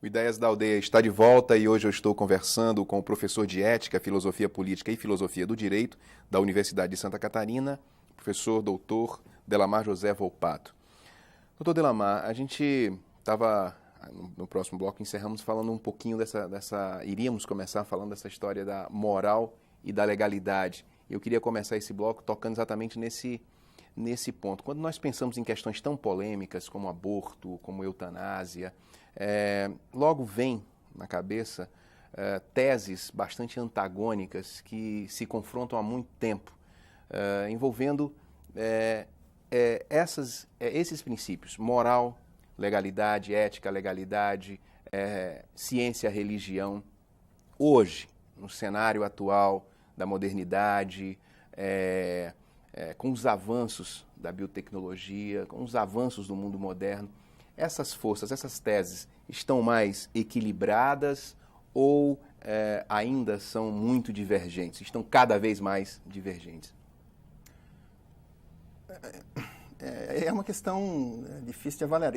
O Ideias da Aldeia está de volta e hoje eu estou conversando com o professor de Ética, Filosofia Política e Filosofia do Direito da Universidade de Santa Catarina, professor doutor Delamar José Volpato. Doutor Delamar, a gente estava, no próximo bloco, encerramos falando um pouquinho iríamos começar falando dessa história da moral e da legalidade. Eu queria começar esse bloco tocando exatamente nesse ponto. Quando nós pensamos em questões tão polêmicas como aborto, como eutanásia, logo vem na cabeça teses bastante antagônicas que se confrontam há muito tempo, envolvendo esses princípios: moral, legalidade, ética, legalidade, ciência, religião. Hoje, no cenário atual da modernidade, com os avanços da biotecnologia, com os avanços do mundo moderno, essas forças, essas teses estão mais equilibradas ou ainda são muito divergentes, estão cada vez mais divergentes? É uma questão difícil de avaliar.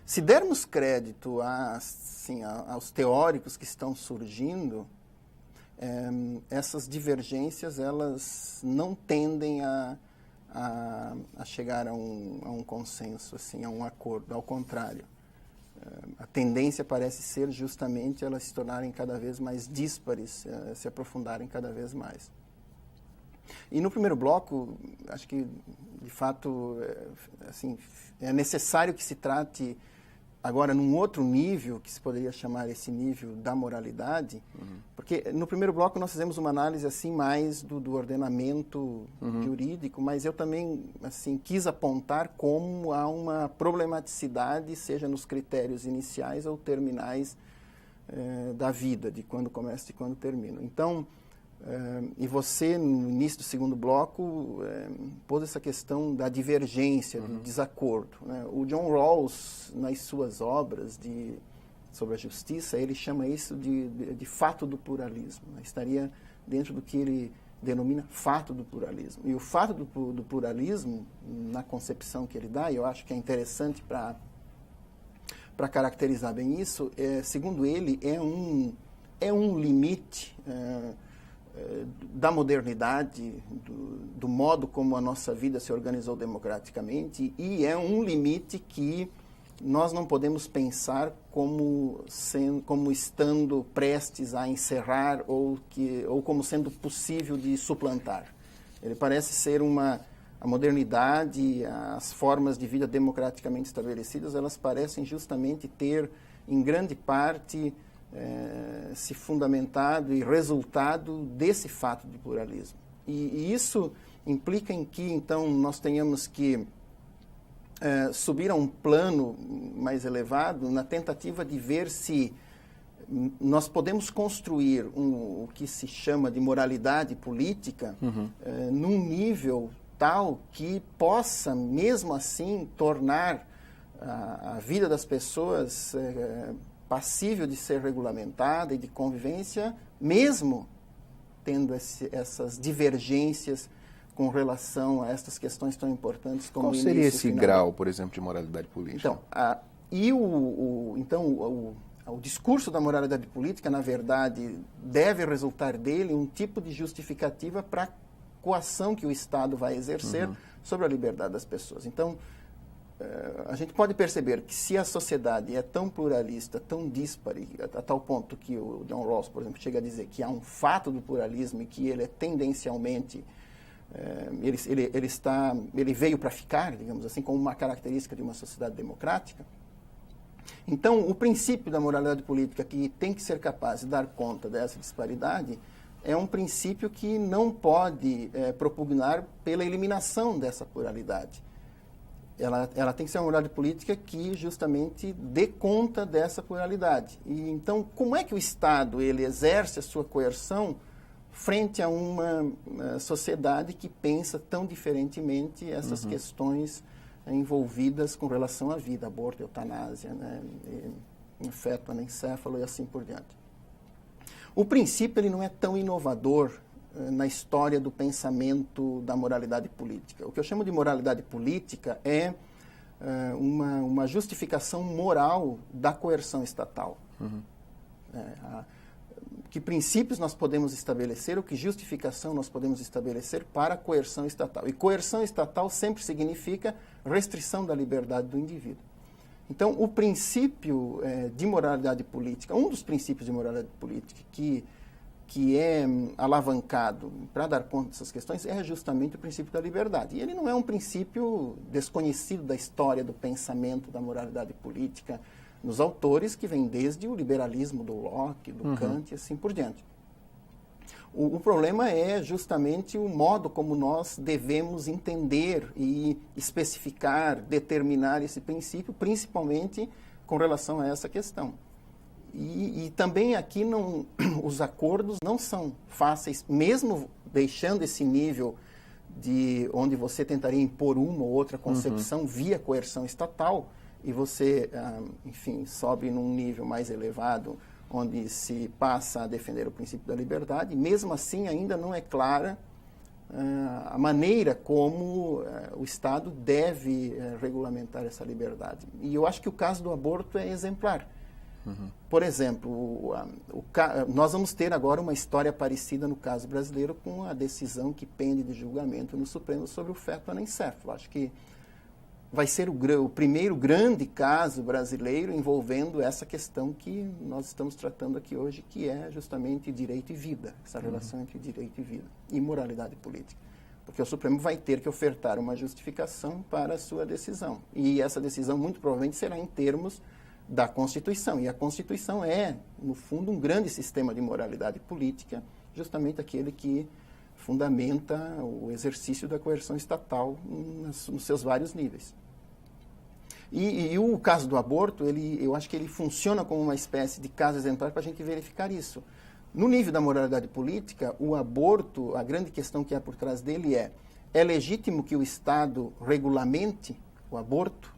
Se dermos crédito aos teóricos que estão surgindo, essas divergências elas não tendem a chegar a um consenso, a um acordo. Ao contrário, a tendência parece ser justamente elas se tornarem cada vez mais díspares, se aprofundarem cada vez mais. E no primeiro bloco, acho que, de fato, é necessário que se trate agora num outro nível, que se poderia chamar esse nível da moralidade, porque no primeiro bloco nós fizemos uma análise mais do ordenamento jurídico, mas eu também quis apontar como há uma problematicidade, seja nos critérios iniciais ou terminais da vida, de quando começa e quando termina. Então, e você, no início do segundo bloco, pôs essa questão da divergência, do desacordo, né? O John Rawls, nas suas obras sobre a justiça, ele chama isso de fato do pluralismo, né? Estaria dentro do que ele denomina fato do pluralismo. E o fato do pluralismo, na concepção que ele dá, e eu acho que é interessante para caracterizar bem isso, segundo ele, é um limite da modernidade, do modo como a nossa vida se organizou democraticamente, e é um limite que nós não podemos pensar como estando prestes a encerrar ou como sendo possível de suplantar. Ele parece ser a modernidade, as formas de vida democraticamente estabelecidas, elas parecem justamente ter, em grande parte, se fundamentado e resultado desse fato de pluralismo. E isso implica em que, então, nós tenhamos que subir a um plano mais elevado na tentativa de ver se nós podemos construir o que se chama de moralidade política num nível tal que possa, mesmo assim, tornar a vida das pessoas passível de ser regulamentada e de convivência, mesmo tendo essas divergências com relação a estas questões tão importantes como Qual seria esse grau, por exemplo, de moralidade política? Então, o discurso da moralidade política, na verdade, deve resultar dele um tipo de justificativa para a coação que o Estado vai exercer sobre a liberdade das pessoas. Então, a gente pode perceber que se a sociedade é tão pluralista, tão díspare, a tal ponto que o John Rawls, por exemplo, chega a dizer que há um fato do pluralismo e que ele é tendencialmente, ele veio para ficar, digamos assim, como uma característica de uma sociedade democrática. Então, o princípio da moralidade política, que tem que ser capaz de dar conta dessa disparidade, é um princípio que não pode propugnar pela eliminação dessa pluralidade. Ela tem que ser uma moralidade política que justamente dê conta dessa pluralidade. E então, como é que o Estado ele exerce a sua coerção frente a uma sociedade que pensa tão diferentemente essas questões envolvidas com relação à vida, aborto, eutanásia, né, feto anencéfalo e assim por diante. O princípio ele não é tão inovador na história do pensamento da moralidade política. O que eu chamo de moralidade política é uma justificação moral da coerção estatal. Que princípios nós podemos estabelecer, ou que justificação nós podemos estabelecer para a coerção estatal. E coerção estatal sempre significa restrição da liberdade do indivíduo. Então, o princípio de moralidade política, um dos princípios de moralidade política que é alavancado para dar conta dessas questões é justamente o princípio da liberdade. E ele não é um princípio desconhecido da história do pensamento da moralidade política, nos autores que vêm desde o liberalismo do Locke, do Kant e assim por diante. O problema é justamente o modo como nós devemos entender e especificar, determinar esse princípio, principalmente com relação a essa questão. E também aqui os acordos não são fáceis, mesmo deixando esse nível de onde você tentaria impor uma ou outra concepção via coerção estatal, e você, enfim, sobe num nível mais elevado, onde se passa a defender o princípio da liberdade, mesmo assim ainda não é clara a maneira como o Estado deve regulamentar essa liberdade. E eu acho que o caso do aborto é exemplar. Por exemplo, nós vamos ter agora uma história parecida no caso brasileiro com a decisão que pende de julgamento no Supremo sobre o feto anencefalo. Acho que vai ser o primeiro grande caso brasileiro envolvendo essa questão que nós estamos tratando aqui hoje, que é justamente direito e vida, essa relação entre direito e vida e moralidade política. Porque o Supremo vai ter que ofertar uma justificação para a sua decisão. E essa decisão, muito provavelmente, será em termos da Constituição. E a Constituição é, no fundo, um grande sistema de moralidade política, justamente aquele que fundamenta o exercício da coerção estatal nos seus vários níveis. E o caso do aborto, eu acho que ele funciona como uma espécie de caso exemplar para a gente verificar isso. No nível da moralidade política, o aborto, a grande questão que há por trás dele é legítimo que o Estado regulamente o aborto?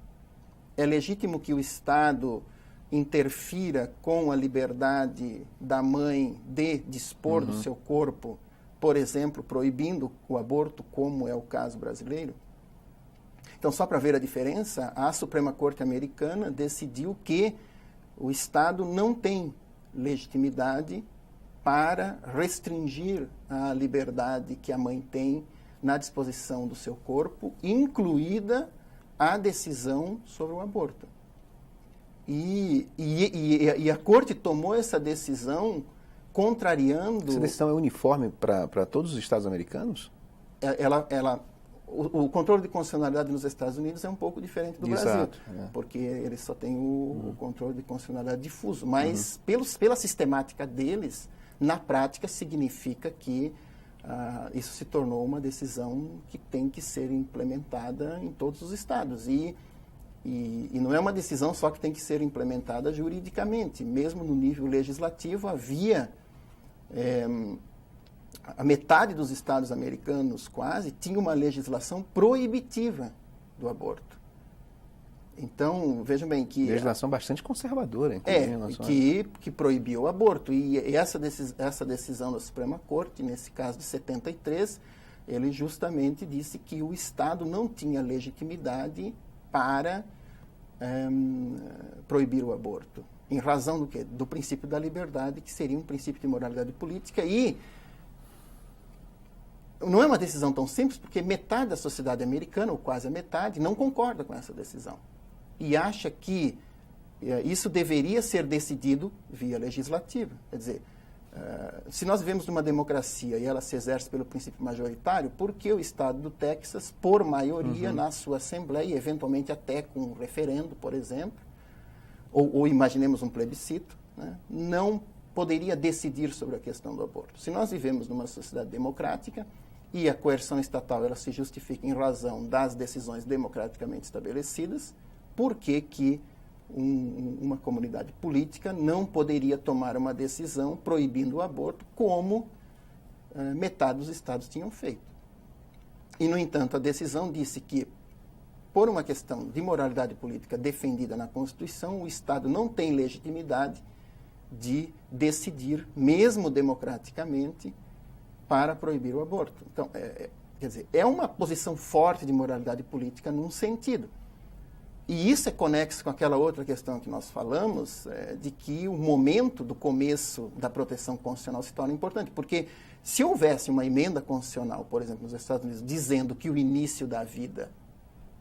É legítimo que o Estado interfira com a liberdade da mãe de dispor do seu corpo, por exemplo, proibindo o aborto, como é o caso brasileiro? Então, só para ver a diferença, a Suprema Corte Americana decidiu que o Estado não tem legitimidade para restringir a liberdade que a mãe tem na disposição do seu corpo, incluída a decisão sobre o aborto. E a Corte tomou essa decisão contrariando... Essa decisão é uniforme para todos os Estados americanos? O controle de constitucionalidade nos Estados Unidos é um pouco diferente do Brasil, porque eles só têm o controle de constitucionalidade difuso. Mas, pela sistemática deles, na prática, significa que isso se tornou uma decisão que tem que ser implementada em todos os estados. E não é uma decisão só que tem que ser implementada juridicamente. Mesmo no nível legislativo, havia... a metade dos estados americanos, quase, tinha uma legislação proibitiva do aborto. Então, vejam bem que... Legislação bastante conservadora, que proibiu o aborto. E essa decisão da Suprema Corte, nesse caso de 73, ele justamente disse que o Estado não tinha legitimidade para proibir o aborto. Em razão do quê? Do princípio da liberdade, que seria um princípio de moralidade política. E não é uma decisão tão simples, porque metade da sociedade americana, ou quase a metade, não concorda com essa decisão. E acha que isso deveria ser decidido via legislativa. Quer dizer, se nós vivemos numa democracia e ela se exerce pelo princípio majoritário, por que o Estado do Texas, por maioria, na sua Assembleia, e eventualmente até com um referendo, por exemplo, ou imaginemos um plebiscito, né, não poderia decidir sobre a questão do aborto? Se nós vivemos numa sociedade democrática e a coerção estatal ela se justifica em razão das decisões democraticamente estabelecidas, por que uma comunidade política não poderia tomar uma decisão proibindo o aborto, como metade dos estados tinham feito? E, no entanto, a decisão disse que, por uma questão de moralidade política defendida na Constituição, o Estado não tem legitimidade de decidir, mesmo democraticamente, para proibir o aborto. Então, quer dizer, é uma posição forte de moralidade política num sentido. E isso é conexo com aquela outra questão que nós falamos, de que o momento do começo da proteção constitucional se torna importante. Porque se houvesse uma emenda constitucional, por exemplo, nos Estados Unidos, dizendo que o início da vida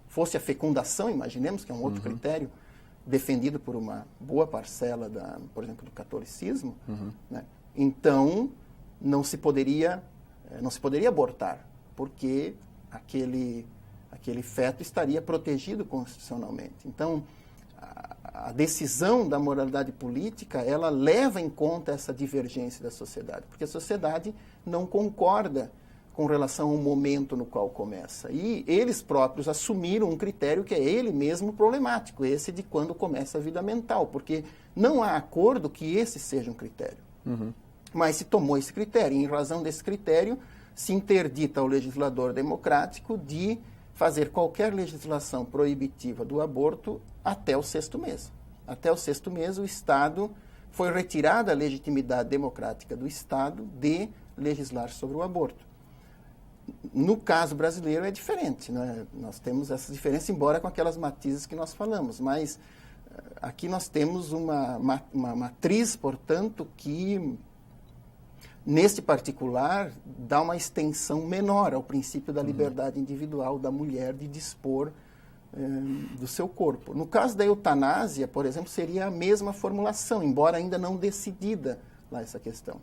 fosse a fecundação, imaginemos que é um outro critério, defendido por uma boa parcela, por exemplo, do catolicismo, né? Então não se poderia abortar, porque aquele feto estaria protegido constitucionalmente. Então, a decisão da moralidade política, ela leva em conta essa divergência da sociedade, porque a sociedade não concorda com relação ao momento no qual começa. E eles próprios assumiram um critério que é ele mesmo problemático, esse de quando começa a vida mental, porque não há acordo que esse seja um critério. Mas se tomou esse critério, e em razão desse critério, se interdita ao legislador democrático de fazer qualquer legislação proibitiva do aborto até o 6º mês. Até o 6º mês, o Estado foi retirada a legitimidade democrática do Estado de legislar sobre o aborto. No caso brasileiro é diferente, né? Nós temos essa diferença, embora com aquelas matizes que nós falamos, mas aqui nós temos uma matriz, portanto, que, neste particular, dá uma extensão menor ao princípio da liberdade individual da mulher de dispor do seu corpo. No caso da eutanásia, por exemplo, seria a mesma formulação, embora ainda não decidida lá essa questão.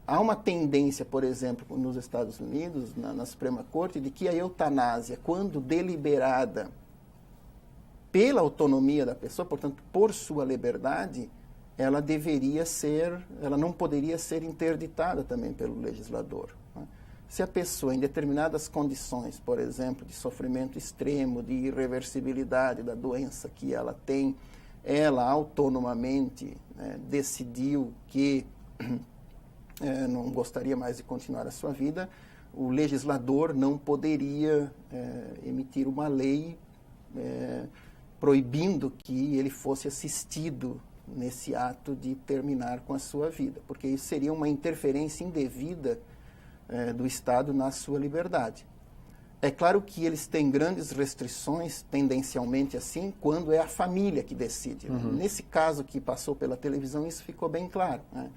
Há uma tendência, por exemplo, nos Estados Unidos, na Suprema Corte, de que a eutanásia, quando deliberada pela autonomia da pessoa, portanto, por sua liberdade, ela não poderia ser interditada também pelo legislador. Né? Se a pessoa, em determinadas condições, por exemplo, de sofrimento extremo, de irreversibilidade da doença que ela tem, ela autonomamente decidiu que não gostaria mais de continuar a sua vida, o legislador não poderia emitir uma lei proibindo que ele fosse assistido nesse ato de terminar com a sua vida, porque isso seria uma interferência indevida do Estado na sua liberdade. É claro que eles têm grandes restrições, tendencialmente assim, quando é a família que decide. Nesse caso que passou pela televisão, isso ficou bem claro, né?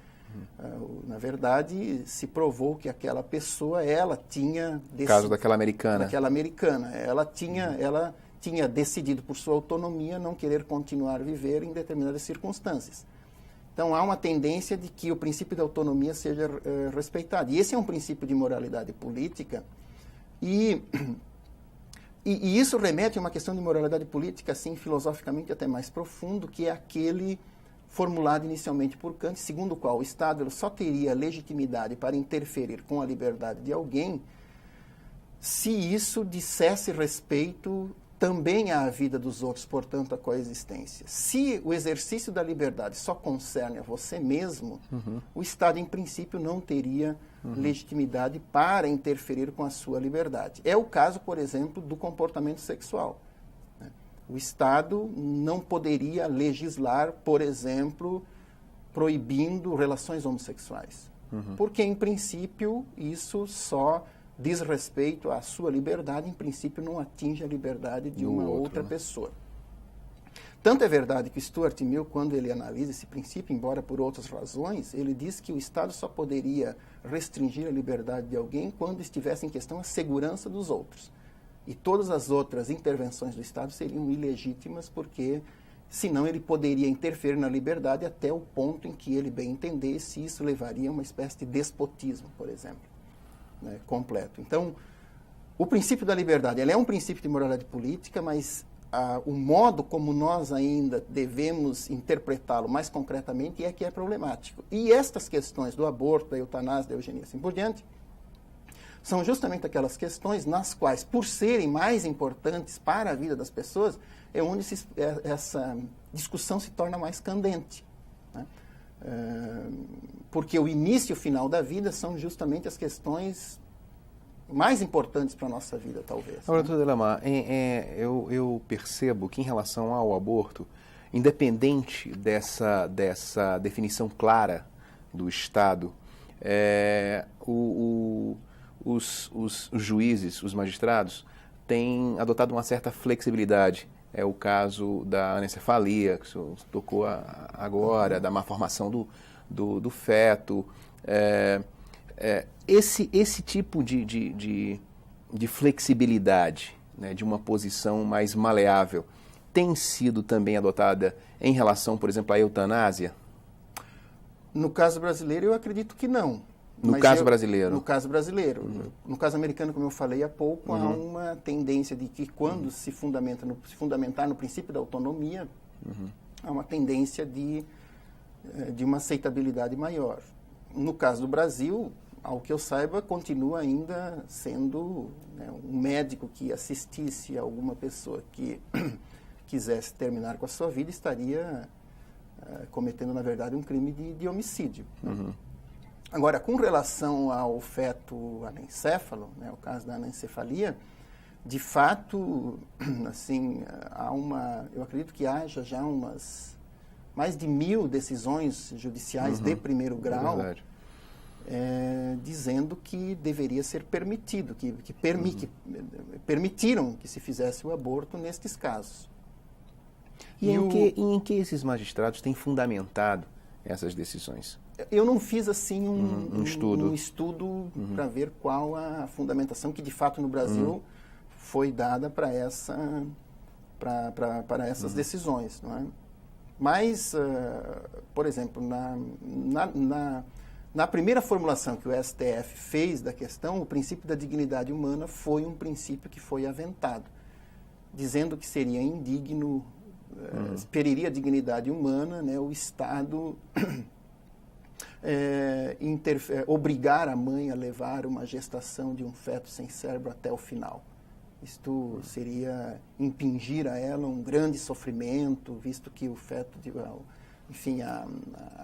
Na verdade, se provou que aquela pessoa, ela tinha decidido... Caso daquela americana. Daquela americana. Ela tinha decidido, por sua autonomia, não querer continuar a viver em determinadas circunstâncias. Então, há uma tendência de que o princípio da autonomia seja respeitado. E esse é um princípio de moralidade política. E isso remete a uma questão de moralidade política, assim, filosoficamente até mais profundo, que é aquele formulado inicialmente por Kant, segundo o qual o Estado só teria legitimidade para interferir com a liberdade de alguém se isso dissesse respeito também à vida dos outros, portanto, à coexistência. Se o exercício da liberdade só concerne a você mesmo, o Estado, em princípio, não teria legitimidade para interferir com a sua liberdade. É o caso, por exemplo, do comportamento sexual. O Estado não poderia legislar, por exemplo, proibindo relações homossexuais. Porque, em princípio, isso só diz respeito à sua liberdade, em princípio não atinge a liberdade de uma outra pessoa. Tanto é verdade que Stuart Mill, quando ele analisa esse princípio, embora por outras razões, ele diz que o Estado só poderia restringir a liberdade de alguém quando estivesse em questão a segurança dos outros. E todas as outras intervenções do Estado seriam ilegítimas, porque senão ele poderia interferir na liberdade até o ponto em que ele bem entendesse, e isso levaria a uma espécie de despotismo, por exemplo, né, completo. Então, o princípio da liberdade, ele é um princípio de moralidade política, mas o modo como nós ainda devemos interpretá-lo mais concretamente é que é problemático. E estas questões do aborto, da eutanásia, da eugenia, assim por diante, são justamente aquelas questões nas quais, por serem mais importantes para a vida das pessoas, é onde essa discussão se torna mais candente. Né? Porque o início e o final da vida são justamente as questões mais importantes para a nossa vida, talvez. Agora, doutor Delamar, eu percebo que em relação ao aborto, independente dessa definição clara do Estado, os juízes, os magistrados, têm adotado uma certa flexibilidade é o caso da anencefalia, que o senhor tocou agora, da má formação do feto. Esse tipo de flexibilidade, né, de uma posição mais maleável, tem sido também adotada em relação, por exemplo, à eutanásia? No caso brasileiro, eu acredito que não. No caso brasileiro? No caso brasileiro. Uhum. No caso americano, como eu falei há pouco, há uma tendência de que quando se fundamentar no princípio da autonomia, há uma tendência de uma aceitabilidade maior. No caso do Brasil, ao que eu saiba, continua ainda sendo, né, um médico que assistisse a alguma pessoa que quisesse terminar com a sua vida estaria cometendo, na verdade, um crime de homicídio. Uhum. Agora, com relação ao feto anencéfalo, né, o caso da anencefalia, de fato, assim, eu acredito que haja já mais de 1.000 decisões judiciais de primeiro grau, dizendo que deveria ser permitido, que permitiram que se fizesse o aborto nestes casos. E em que esses magistrados têm fundamentado essas decisões? Eu não fiz assim um estudo para ver qual a fundamentação que de fato no Brasil foi dada para essas decisões, não é? Mas, por exemplo, na primeira formulação que o STF fez da questão, o princípio da dignidade humana foi um princípio que foi aventado, dizendo que seria indigno, feriria a dignidade humana, né, o Estado obrigar a mãe a levar uma gestação de um feto sem cérebro até o final. Isto seria impingir a ela um grande sofrimento, visto que o feto, enfim, a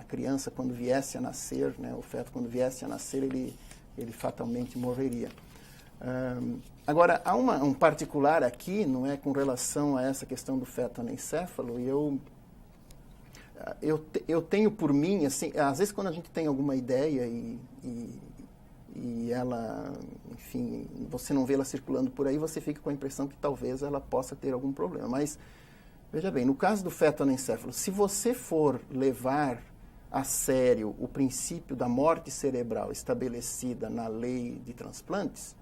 criança quando viesse a nascer, né, o feto quando viesse a nascer, ele fatalmente morreria. Agora, há um particular aqui, não é, com relação a essa questão do feto anencéfalo, e eu tenho por mim, assim, às vezes quando a gente tem alguma ideia e ela, enfim, você não vê ela circulando por aí, você fica com a impressão que talvez ela possa ter algum problema. Mas, veja bem, no caso do feto anencéfalo, se você for levar a sério o princípio da morte cerebral estabelecida na lei de transplantes,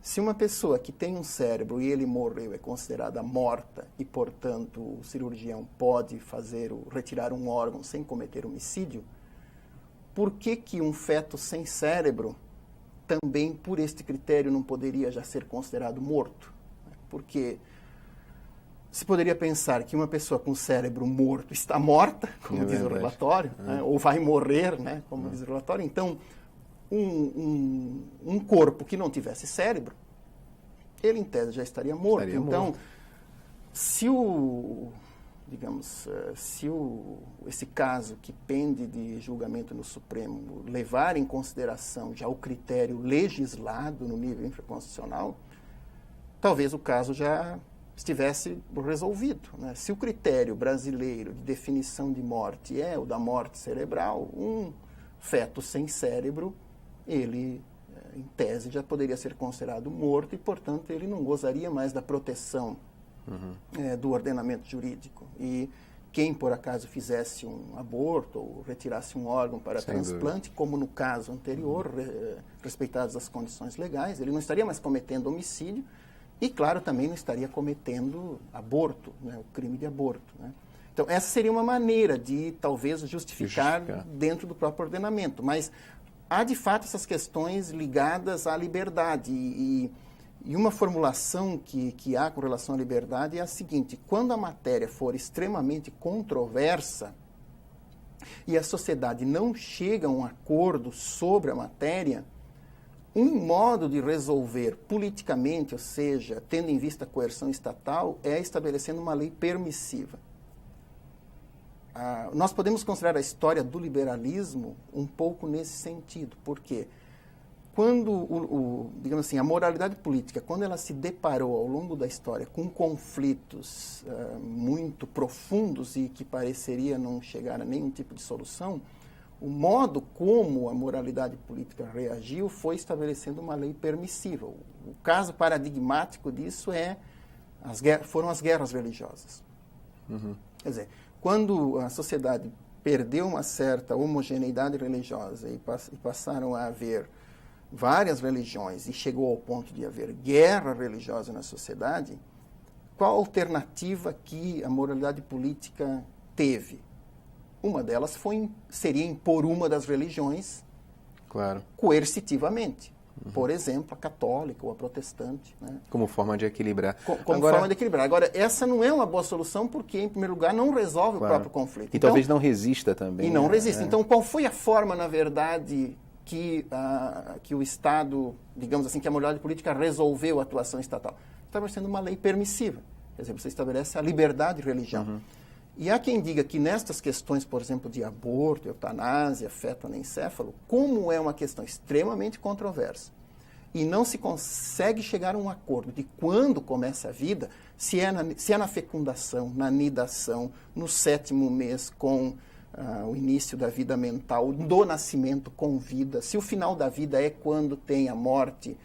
se uma pessoa que tem um cérebro e ele morreu é considerada morta e, portanto, o cirurgião pode retirar um órgão sem cometer homicídio, por que um feto sem cérebro também, por este critério, não poderia já ser considerado morto? Porque se poderia pensar que uma pessoa com cérebro morto está morta, como diz o relatório, né, ou vai morrer, né, como diz o relatório. Então, um corpo que não tivesse cérebro, ele, em tese, já estaria morto. Então, se esse caso que pende de julgamento no Supremo levar em consideração já o critério legislado no nível infraconstitucional, talvez o caso já estivesse resolvido, né? Se o critério brasileiro de definição de morte é o da morte cerebral, um feto sem cérebro, ele, em tese, já poderia ser considerado morto e, portanto, ele não gozaria mais da proteção do ordenamento jurídico. E quem, por acaso, fizesse um aborto ou retirasse um órgão para transplante, como no caso anterior, respeitadas as condições legais, ele não estaria mais cometendo homicídio e, claro, também não estaria cometendo aborto, né, o crime de aborto, né? Então, essa seria uma maneira de, talvez, justificar dentro do próprio ordenamento. Mas há, de fato, essas questões ligadas à liberdade. E uma formulação que há com relação à liberdade é a seguinte: quando a matéria for extremamente controversa e a sociedade não chega a um acordo sobre a matéria, um modo de resolver politicamente, ou seja, tendo em vista a coerção estatal, é estabelecendo uma lei permissiva. Nós podemos considerar a história do liberalismo um pouco nesse sentido, porque quando, digamos assim, a moralidade política, quando ela se deparou ao longo da história com conflitos muito profundos e que pareceria não chegar a nenhum tipo de solução, o modo como a moralidade política reagiu foi estabelecendo uma lei permissiva. O caso paradigmático disso é foram as guerras religiosas. Quer dizer, quando a sociedade perdeu uma certa homogeneidade religiosa e passaram a haver várias religiões e chegou ao ponto de haver guerra religiosa na sociedade, qual a alternativa que a moralidade política teve? Uma delas seria impor uma das religiões coercitivamente. Por exemplo, a católica ou a protestante. Né? Como forma de equilibrar. Forma de equilibrar. Agora, essa não é uma boa solução porque, em primeiro lugar, não resolve o próprio conflito. E então, talvez não resista também. E não resista. Então, qual foi a forma, na verdade, que o Estado, digamos assim, que a moralidade política resolveu a atuação estatal? Estabelecendo uma lei permissiva. Quer dizer, você estabelece a liberdade de religião. E há quem diga que nestas questões, por exemplo, de aborto, eutanásia, feto anencéfalo, como é uma questão extremamente controversa e não se consegue chegar a um acordo de quando começa a vida, se é na fecundação, na nidação, no 7º mês com o início da vida mental, do nascimento com vida, se o final da vida é quando tem a morte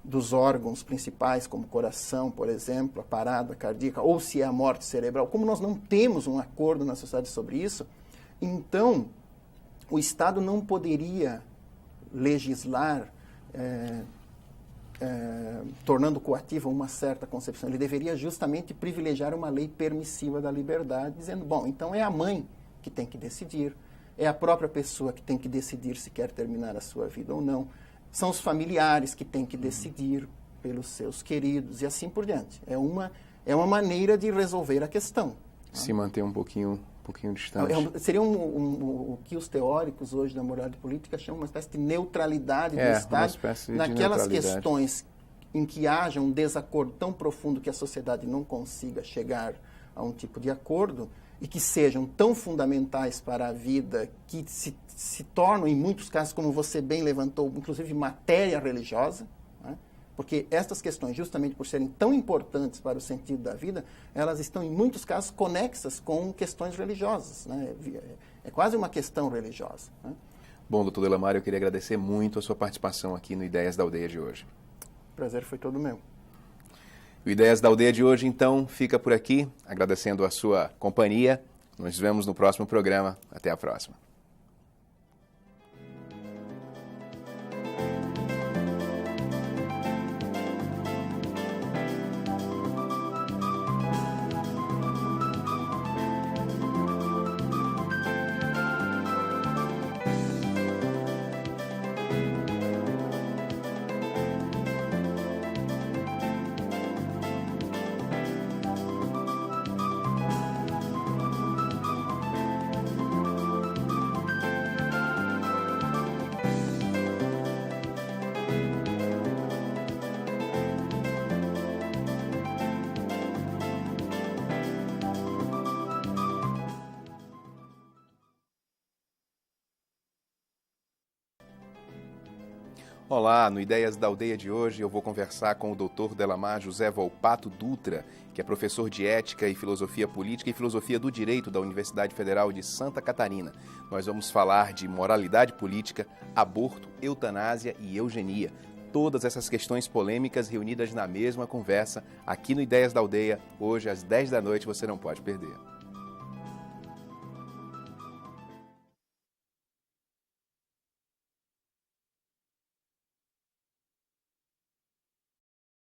dos órgãos principais, como o coração, por exemplo, a parada cardíaca, ou se é a morte cerebral. Como nós não temos um acordo na sociedade sobre isso, então o Estado não poderia legislar tornando coativa uma certa concepção. Ele deveria justamente privilegiar uma lei permissiva da liberdade, dizendo, bom, então é a mãe que tem que decidir, é a própria pessoa que tem que decidir se quer terminar a sua vida ou não, são os familiares que têm que decidir pelos seus queridos e assim por diante. É uma maneira de resolver a questão. Se manter um pouquinho distante. Seria o que os teóricos hoje da moralidade política chamam uma espécie de neutralidade do Estado naquelas questões em que haja um desacordo tão profundo que a sociedade não consiga chegar a um tipo de acordo e que sejam tão fundamentais para a vida que se tornam, em muitos casos, como você bem levantou, inclusive matéria religiosa, né? Porque estas questões, justamente por serem tão importantes para o sentido da vida, elas estão, em muitos casos, conexas com questões religiosas. Né? É quase uma questão religiosa. Né? Bom, doutor Delamar, eu queria agradecer muito a sua participação aqui no Ideias da Aldeia de hoje. O prazer foi todo meu. O Ideias da Aldeia de hoje, então, fica por aqui, agradecendo a sua companhia. Nos vemos no próximo programa. Até a próxima. Olá, no Ideias da Aldeia de hoje eu vou conversar com o Dr. Delamar José Volpato Dutra, que é professor de Ética e Filosofia Política e Filosofia do Direito da Universidade Federal de Santa Catarina. Nós vamos falar de moralidade política, aborto, eutanásia e eugenia. Todas essas questões polêmicas reunidas na mesma conversa aqui no Ideias da Aldeia, hoje às 10 da noite, você não pode perder.